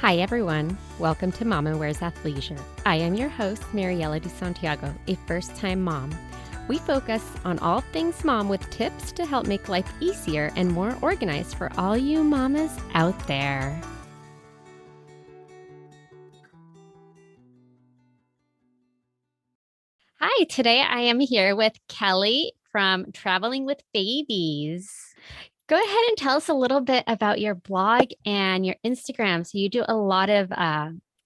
Hi, everyone. Welcome to Mama Wears Athleisure. I am your host, Mariela de Santiago, a first-time mom. We focus on all things mom with tips to help make life easier and more organized for all you mamas out there. Hi, today I am here with Kelly from Traveling with Babies. Go ahead and tell us a little bit about your blog and your Instagram. So you do a lot of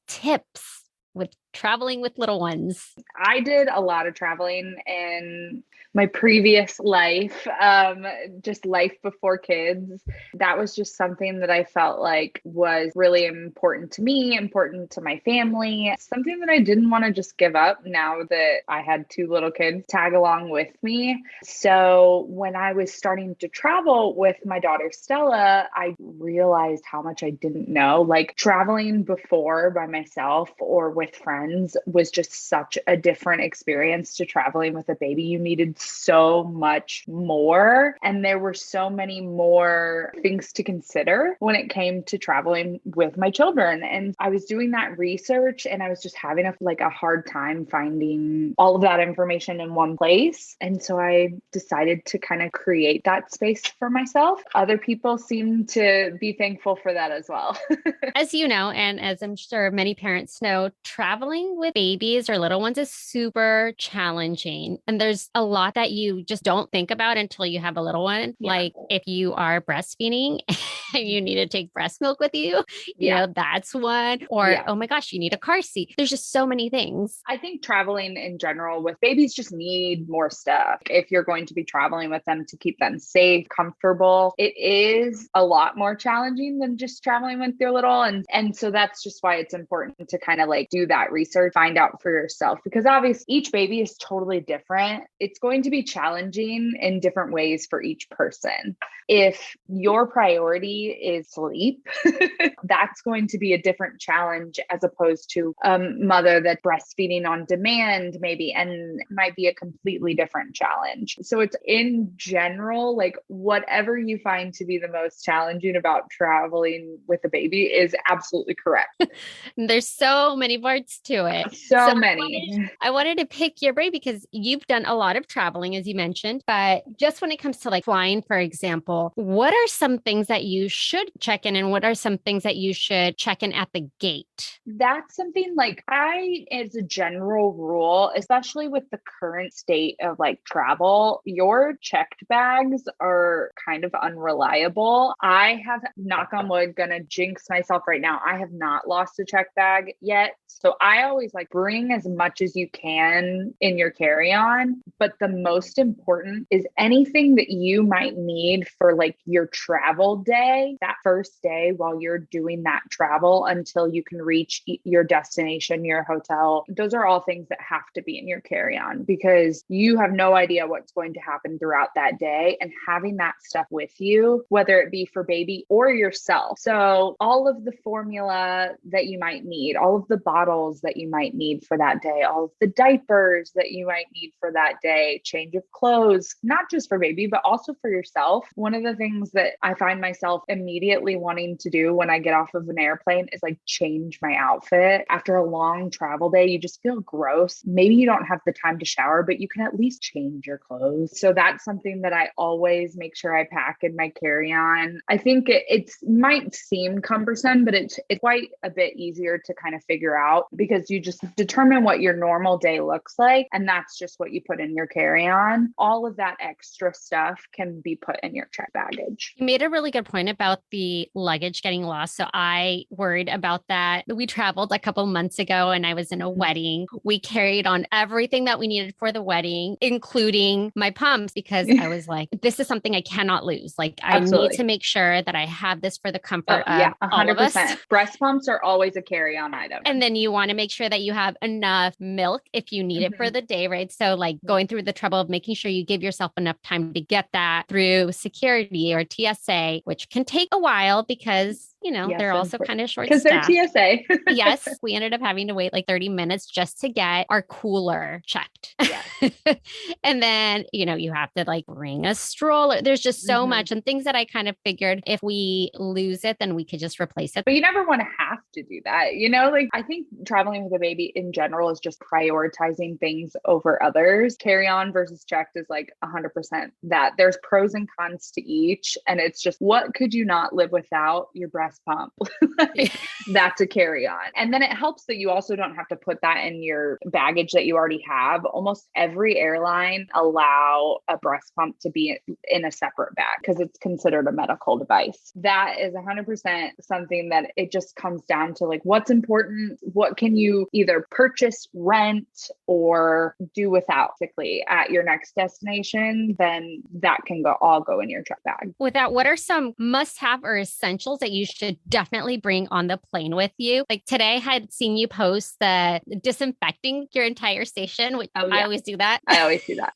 tips with traveling with little ones. I did a lot of traveling in my previous life, just life before kids. That was just something that I felt like was really important to me, important to my family, something that I didn't want to just give up now that I had two little kids tag along with me. So when I was starting to travel with my daughter Stella, I realized how much I didn't know. Like traveling before by myself or with friends was just such a different experience to traveling with a baby. You needed so much more, and there were so many more things to consider when it came to traveling with my children. And I was doing that research and I was just having a hard time finding all of that information in one place. And so I decided to kind of create that space for myself. Other people seem to be thankful for that as well. As you know, and as I'm sure many parents know, traveling with babies or little ones is super challenging. And there's a lot that you just don't think about until you have a little one. Yeah. Like if you are breastfeeding and you need to take breast milk with you, that's one. Or, oh my gosh, you need a car seat. There's just so many things. I think traveling in general with babies just need more stuff. If you're going to be traveling with them to keep them safe, comfortable, it is a lot more challenging than just traveling with your little. And so that's just why it's important to kind of do that research, find out for yourself, because obviously each baby is totally different. It's going to be challenging in different ways for each person. If your priority is sleep, that's going to be a different challenge as opposed to a mother that's breastfeeding on demand, maybe, and might be a completely different challenge. So it's in general, whatever you find to be the most challenging about traveling with a baby is absolutely correct. There's so many parts to it. So many. I wanted to pick your brain because you've done a lot of traveling, as you mentioned, but just when it comes to flying, for example, what are some things that you should check in and what are some things that you should check in at the gate? That's something as a general rule, especially with the current state of travel, your checked bags are kind of unreliable. I have, knock on wood, gonna jinx myself right now. I have not lost a checked bag yet. So I always bring as much as you can in your carry-on. But the most important is anything that you might need for your travel day, that first day while you're doing that travel until you can reach your destination, your hotel. Those are all things that have to be in your carry-on because you have no idea what's going to happen throughout that day, and having that stuff with you, whether it be for baby or yourself. So all of the formula that you might need, all of the bottles that you might need for that day, all of the diapers that you might need for that day, change of clothes, not just for baby, but also for yourself. One of the things that I find myself immediately wanting to do when I get off of an airplane is change my outfit. After a long travel day, you just feel gross. Maybe you don't have the time to shower, but you can at least change your clothes. So that's something that I always make sure I pack in my carry-on. I think it might seem cumbersome, but it's quite a bit easier to kind of figure out because you just determine what your normal day looks like. And that's just what you put in your carry-on. All of that extra stuff can be put in your check baggage. You made a really good point about the luggage getting lost. So I worried about that. We traveled a couple months ago and I was in a wedding. We carried on everything that we needed for the wedding, including my pumps, because I was like, this is something I cannot lose. I need to make sure that I have this for the comfort of 100%. All of us. Breast pumps are always a carry-on item. And then you want to make sure that you have enough milk if you need it for the day, right? So going through the trouble of making sure you give yourself enough time to get that through security or TSA, which can take a while because Yes, they're also important. kind of short Because they're staffed. TSA. Yes, we ended up having to wait like 30 minutes just to get our cooler checked. Yes. And then, you have to like bring a stroller. There's just so Mhm. much and things that I kind of figured if we lose it, then we could just replace it. But you never want to have to do that. Like I think traveling with a baby in general is just prioritizing things over others. Carry on versus checked is like 100% that. There's pros and cons to each. And it's just, what could you not live without? Your breast pump. Like, that's a carry on. And then it helps that you also don't have to put that in your baggage that you already have. Almost every airline allow a breast pump to be in a separate bag because it's considered a medical device. That is 100% something that it just comes down to like what's important, what can you either purchase, rent, or do without basically at your next destination, then that can all go in your check bag. Without, what are some must have or essentials that you should definitely bring on the plane with you? Like today, I had seen you post the disinfecting your entire station, which I always do that. I always do that.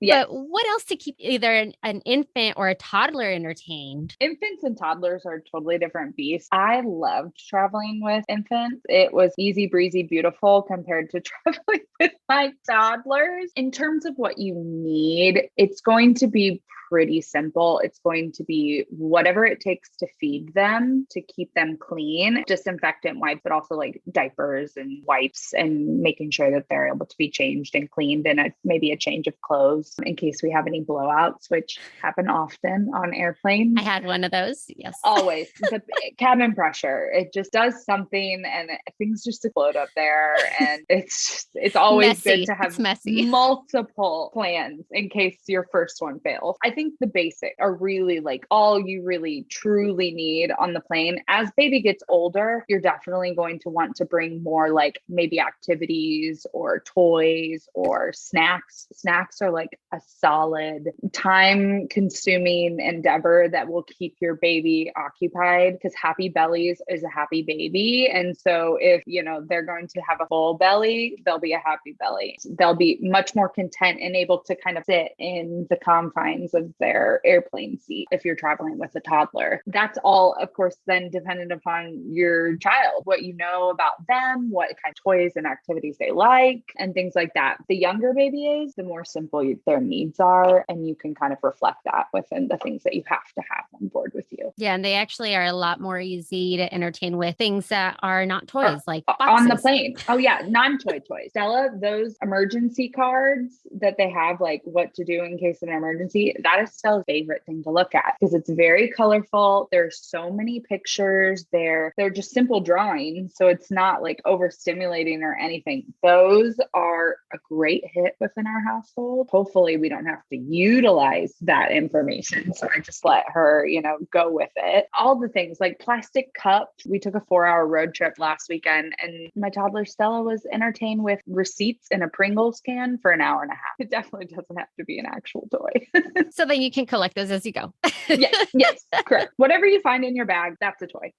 Yes. But what else to keep either an infant or a toddler entertained? Infants and toddlers are totally different beasts. I loved traveling with infants. It was easy breezy, beautiful compared to traveling with my toddlers. In terms of what you need, it's going to be pretty simple. It's going to be whatever it takes to feed them, to keep them clean, disinfectant wipes, but also like diapers and wipes and making sure that they're able to be changed and cleaned and maybe a change of clothes in case we have any blowouts, which happen often on airplanes. I had one of those. Yes. Always. The cabin pressure. It just does something and things just explode up there. And it's always messy. Good to have it's messy. multiple plans in case your first one fails. I think the basic are really like all you really truly need on the plane. As baby gets older, you're definitely going to want to bring more like maybe activities or toys or snacks. Snacks are like a solid time consuming endeavor that will keep your baby occupied because happy bellies is a happy baby. And so if, they're going to have a full belly, they'll be a happy belly. They'll be much more content and able to kind of sit in the confines of their airplane seat if you're traveling with a toddler. That's all, of course, then dependent upon your child, what you know about them, what kind of toys and activities they like, and things like that. The younger baby is, the more simple their needs are, and you can kind of reflect that within the things that you have to have on board with you. Yeah, and they actually are a lot more easy to entertain with things that are not toys, like boxes. On the plane. Oh yeah, non-toy toys. Stella, those emergency cards that they have, like what to do in case of an emergency, that is Stella's favorite thing to look at because it's very colorful. There's so many pictures. They're just simple drawings, so it's not like overstimulating or anything. Those are a great hit within our household. Hopefully we don't have to utilize that information. So I just let her, go with it. All the things like plastic cups. We took a 4-hour road trip last weekend and my toddler Stella was entertained with receipts in a Pringles can for an hour and a half. It definitely doesn't have to be an actual toy. So then you can collect those as you go. Yes, correct. Whatever you find in your bag, that's a toy.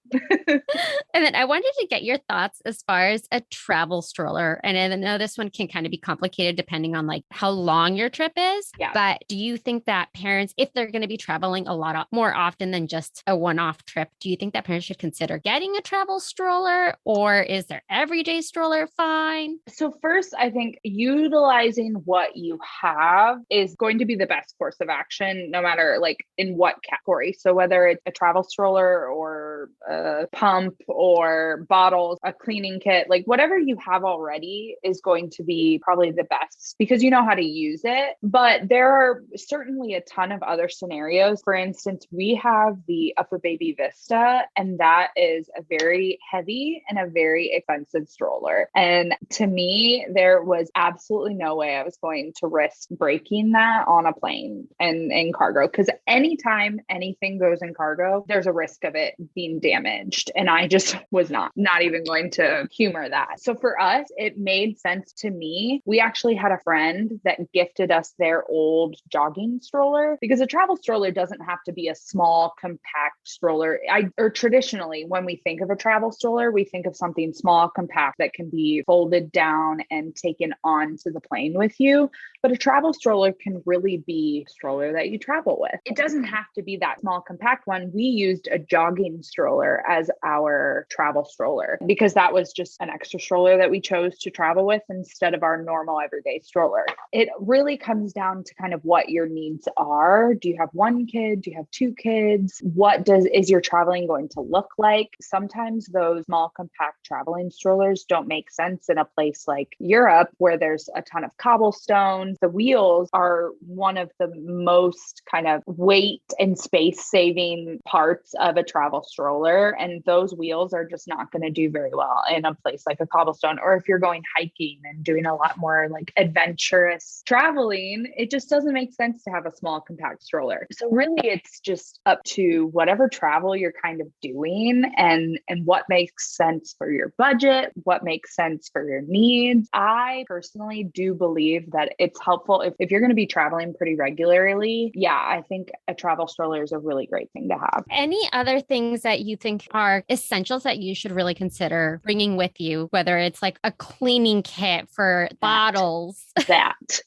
And then I wanted to get your thoughts as far as a travel stroller. And I know this one can kind of be complicated depending on like how long your trip is. Yeah. But do you think that parents, if they're going to be traveling a lot more often than just a one-off trip, do you think that parents should consider getting a travel stroller, or is their everyday stroller fine? So first, I think utilizing what you have is going to be the best course of action, no matter like in what category. So whether it's a travel stroller or a pump or bottles, a cleaning kit, like whatever you have already is going to be probably the best because you know how to use it. But there are certainly a ton of other scenarios. For instance, we have the Upper Baby Vista, and that is a very heavy and a very expensive stroller. And to me, there was absolutely no way I was going to risk breaking that on a plane and in cargo, because anytime anything goes in cargo, there's a risk of it being damaged. And I just was not even going to humor that. So for us, it made sense to me. We actually had a friend that gifted us their old jogging stroller because a travel stroller doesn't have to be a small, compact stroller. Or traditionally, when we think of a travel stroller, we think of something small, compact that can be folded down and taken onto the plane with you. But a travel stroller can really be a stroller that you travel with. It doesn't have to be that small, compact one. We used a jogging stroller as our travel stroller because that was just an extra stroller that we chose to travel with instead of our normal everyday stroller. It really comes down to kind of what your needs are. Do you have one kid? Do you have two kids? Is your traveling going to look like? Sometimes those small compact traveling strollers don't make sense in a place like Europe where there's a ton of cobblestones. The wheels are one of the most kind of weight and space saving parts of a travel stroller. And those wheels are just not going to do very well in a place like a cobblestone. Or if you're going hiking and doing a lot more like adventurous traveling, it just doesn't make sense to have a small compact stroller. So really it's just up to whatever travel you're kind of doing and what makes sense for your budget, what makes sense for your needs. I personally do believe that it's helpful if you're going to be traveling pretty regularly. Yeah, I think a travel stroller is a really great thing to have. Any other things that you think are essentials that you should really consider bringing with you, whether it's like a cleaning kit for bottles? That.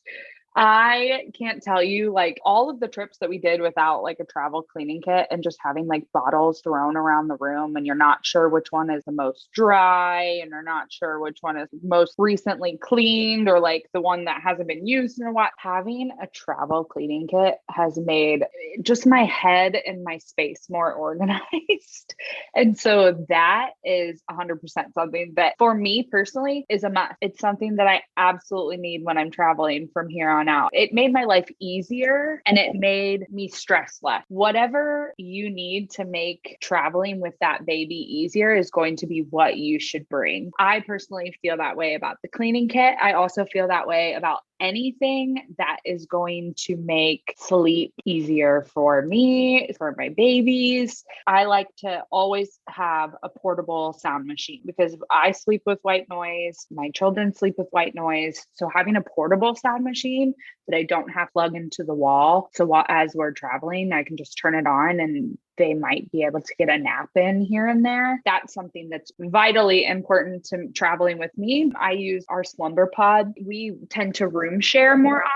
I can't tell you like all of the trips that we did without like a travel cleaning kit and just having like bottles thrown around the room and you're not sure which one is the most dry and you're not sure which one is most recently cleaned or like the one that hasn't been used in a while. Having a travel cleaning kit has made just my head and my space more organized. And so that is 100% something that for me personally is a must. It's something that I absolutely need when I'm traveling from here on out. It made my life easier and it made me stress less. Whatever you need to make traveling with that baby easier is going to be what you should bring. I personally feel that way about the cleaning kit. I also feel that way about anything that is going to make sleep easier for me, for my babies. I like to always have a portable sound machine because I sleep with white noise. My children sleep with white noise. So having a portable sound machine that I don't have to plug into the wall. So as we're traveling, I can just turn it on and they might be able to get a nap in here and there. That's something that's vitally important to traveling with me. I use our slumber pod. We tend to room share more often.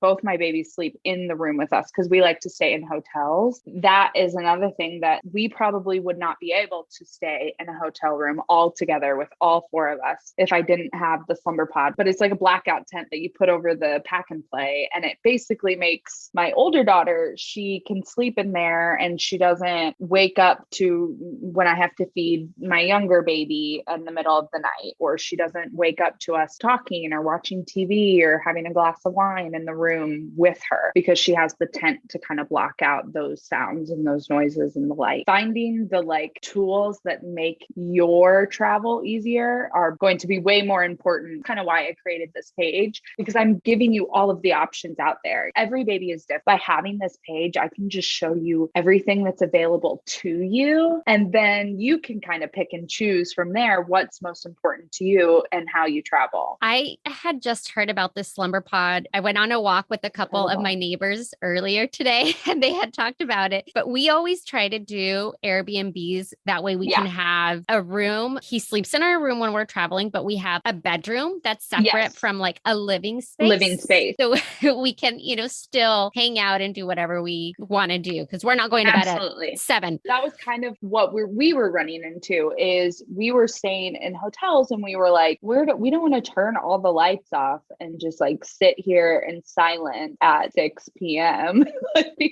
Both my babies sleep in the room with us because we like to stay in hotels. That is another thing that we probably would not be able to stay in a hotel room all together with all four of us if I didn't have the slumber pod. But it's like a blackout tent that you put over the pack and play. And it basically makes my older daughter, she can sleep in there and she doesn't wake up to when I have to feed my younger baby in the middle of the night, or she doesn't wake up to us talking or watching TV or having a glass of wine in the room with her because she has the tent to kind of block out those sounds and those noises and the light. Finding the like tools that make your travel easier are going to be way more important. Kind of why I created this page because I'm giving you all of the options out there. Every baby is different. By having this page, I can just show you everything that's available to you. And then you can kind of pick and choose from there what's most important to you and how you travel. I had just heard about this slumber pod. I went on a walk with a couple of my neighbors earlier today and they had talked about it. But we always try to do Airbnbs. That way we can have a room. He sleeps in our room when we're traveling, but we have a bedroom that's separate from like a living space. Living space. So we can, still hang out and do whatever we want to do because we're not going to bed at 7. That was kind of what we were running into is we were staying in hotels and we were like, we don't want to turn all the lights off and just like sit here in silence at 6 p.m.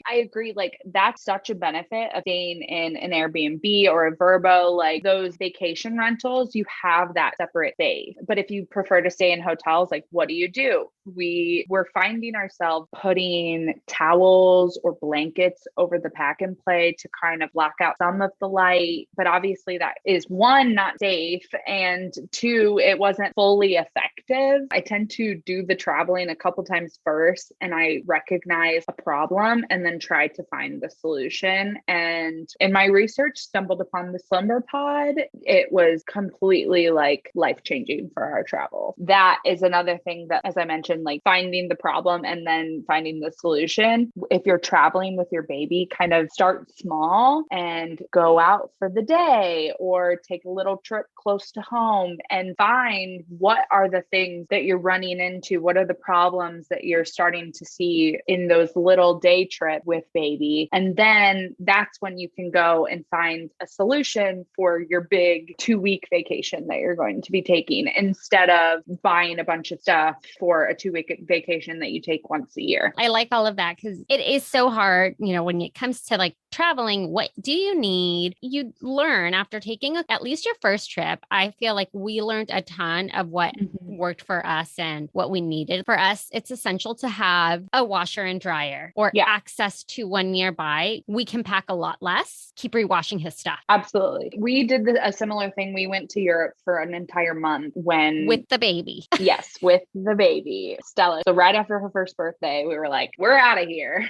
I agree. Like that's such a benefit of staying in an Airbnb or a Verbo, like those vacation rentals, you have that separate space. But if you prefer to stay in hotels, like what do? We're finding ourselves putting towels or blankets over the pack and play to kind of block out some of the light. But obviously that is one, not safe. And two, it wasn't fully effective. I tend to do the traveling a couple times first and I recognize a problem and then try to find the solution. And in my research, stumbled upon the slumber pod. It was completely like life-changing for our travel. That is another thing that, as I mentioned, mentioned, like finding the problem and then finding the solution. If you're traveling with your baby, kind of start small and go out for the day or take a little trip close to home and find what are the things that you're running into. What are the problems that you're starting to see in those little day trips with baby? And then that's when you can go and find a solution for your big 2-week vacation that you're going to be taking, instead of buying a bunch of stuff for a 2-week vacation that you take once a year. I like all of that because it is so hard, when it comes to like traveling, what do you need? You learn after taking at least your first trip. I feel like we learned a ton of what worked for us and what we needed. For us, it's essential to have a washer and dryer or access to one nearby. We can pack a lot less, keep rewashing his stuff. Absolutely. We did a similar thing. We went to Europe for an entire month with the baby. Yes, with the baby, Stella. So right after her first birthday, we were like, we're out of here.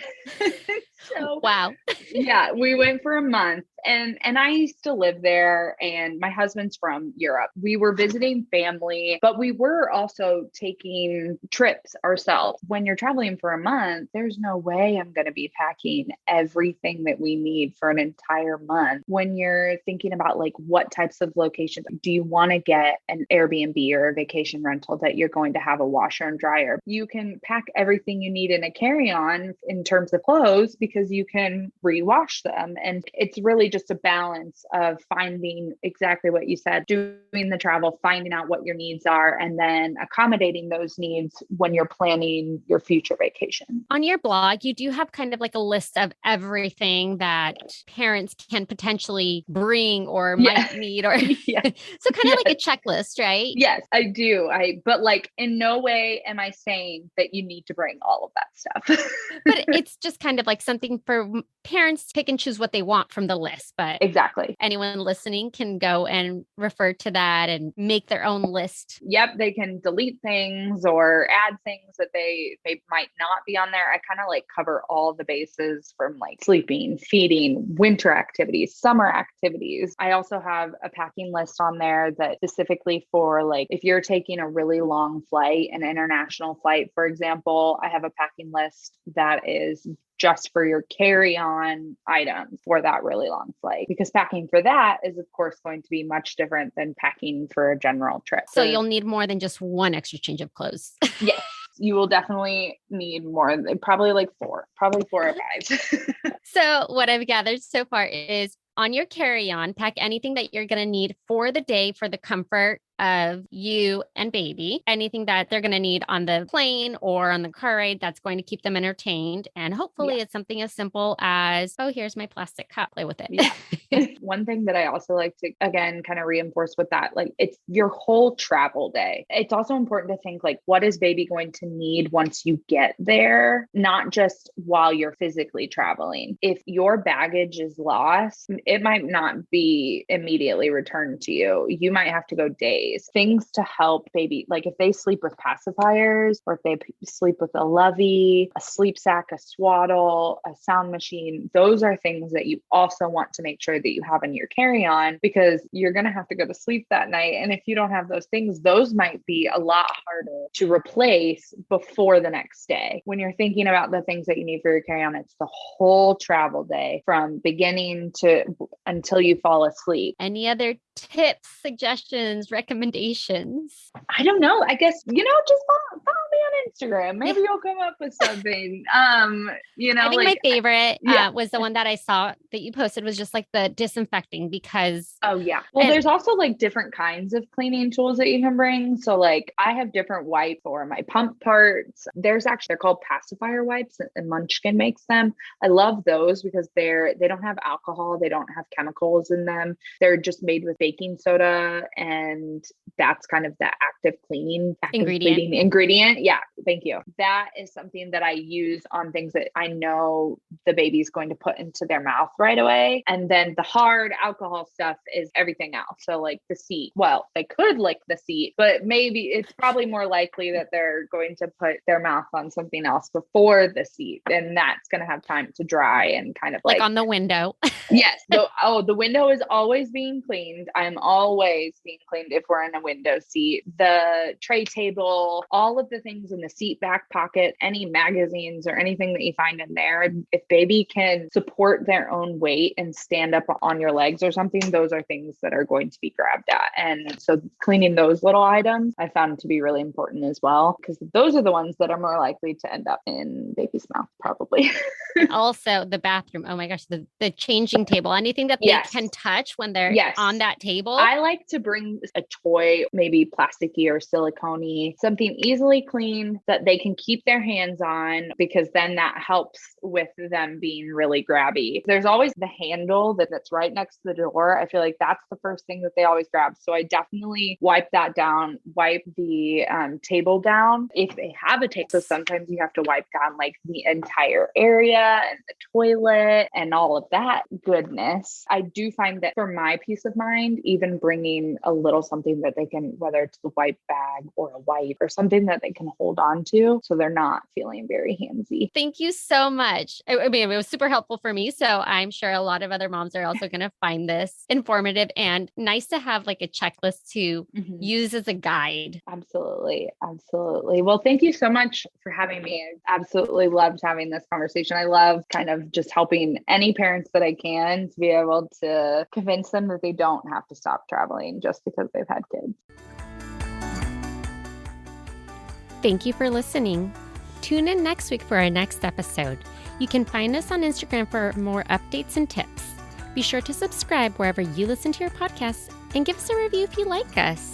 So wow. Yeah, we went for a month, and I used to live there, and my husband's from Europe. We were visiting family, but we were also taking trips ourselves. When you're traveling for a month, there's no way I'm going to be packing everything that we need for an entire month. When you're thinking about like what types of locations, do you want to get an Airbnb or a vacation rental that you're going to have a washer and dryer? You can pack everything you need in a carry-on in terms of clothes because you can rewash them. And it's really just a balance of finding exactly what you said, doing the travel, finding out what your needs are, and then accommodating those needs when you're planning your future vacation. On your blog, you do have kind of like a list of everything that parents can potentially bring or might need, or so kind of like a checklist, right? Yes, I do. But like in no way am I saying that you need to bring all of that stuff. But it's just kind of like something for parents to pick and choose what they want from the list. But exactly, anyone listening can go and refer to that and make their own list. Yep, they can delete things or add things that they might not be on there. I kind of like cover all the bases from like sleeping, feeding, winter activities, summer activities. I also have a packing list on there that specifically for like if you're taking a really long flight, an international flight, for example, I have a packing list that is just for your carry-on items for that really long flight, because packing for that is of course going to be much different than packing for a general trip. So you'll need more than just one extra change of clothes. Yes, you will definitely need more, probably four or five. So what I've gathered so far is on your carry-on, pack anything that you're going to need for the day for the comfort of you and baby, anything that they're going to need on the plane or on the car ride that's going to keep them entertained. And hopefully it's something as simple as, oh, here's my plastic cup, play with it. Yeah. One thing that I also like to, again, kind of reinforce with that, like it's your whole travel day. It's also important to think like, what is baby going to need once you get there? Not just while you're physically traveling. If your baggage is lost, it might not be immediately returned to you. You might have to go days. Things to help baby, like if they sleep with pacifiers or if they sleep with a lovey, a sleep sack, a swaddle, a sound machine, those are things that you also want to make sure that you have in your carry-on, because you're going to have to go to sleep that night. And if you don't have those things, those might be a lot harder to replace before the next day. When you're thinking about the things that you need for your carry-on, it's the whole travel day from beginning to until you fall asleep. Any other tips, suggestions, recommendations? I don't know. I guess, just follow me on Instagram. Maybe you'll come up with something. I think my favorite was the one that I saw that you posted was just like the disinfecting, because there's also like different kinds of cleaning tools that you can bring. So like I have different wipes for my pump parts. They're called pacifier wipes, and Munchkin makes them. I love those because they don't have alcohol, they don't have chemicals in them. They're just made with baking soda, and that's kind of the active cleaning ingredient. Yeah, thank you. That is something that I use on things that I know the baby's going to put into their mouth right away. And then the hard alcohol stuff is everything else. So like the seat, well, they could lick the seat, but maybe it's probably more likely that they're going to put their mouth on something else before the seat, and that's going to have time to dry and kind of like on the window. Yes. The window is always being cleaned. I'm always being cleaned if we're in a window seat. The tray table, all of the things in the seat back pocket, any magazines or anything that you find in there. If baby can support their own weight and stand up on your legs or something, those are things that are going to be grabbed at. And so cleaning those little items I found to be really important as well, because those are the ones that are more likely to end up in baby's mouth, probably. Also, the bathroom. Oh my gosh, the changing table, anything that they can touch when they're on that table. I like to bring a toy, maybe plasticky or silicone, something easily clean that they can keep their hands on, because then that helps with them being really grabby. There's always the handle that's right next to the door. I feel like that's the first thing that they always grab. So I definitely wipe that down, wipe the table down. If they have a table, so sometimes you have to wipe down like the entire area and the toilet and all of that goodness. I do find that for my peace of mind, even bringing a little something that they can, whether it's the wipe bag or a wipe or something that they can hold on to, so they're not feeling very handsy. Thank you so much. I mean, it was super helpful for me. So I'm sure a lot of other moms are also going to find this informative and nice to have like a checklist to use as a guide. Absolutely. Absolutely. Well, thank you so much for having me. I absolutely loved having this conversation. I love kind of just helping any parents that I can to be able to convince them that they don't have to stop traveling just because they've had kids. Thank you for listening. Tune in next week for our next episode. You can find us on Instagram for more updates and tips. Be sure to subscribe wherever you listen to your podcasts and give us a review if you like us.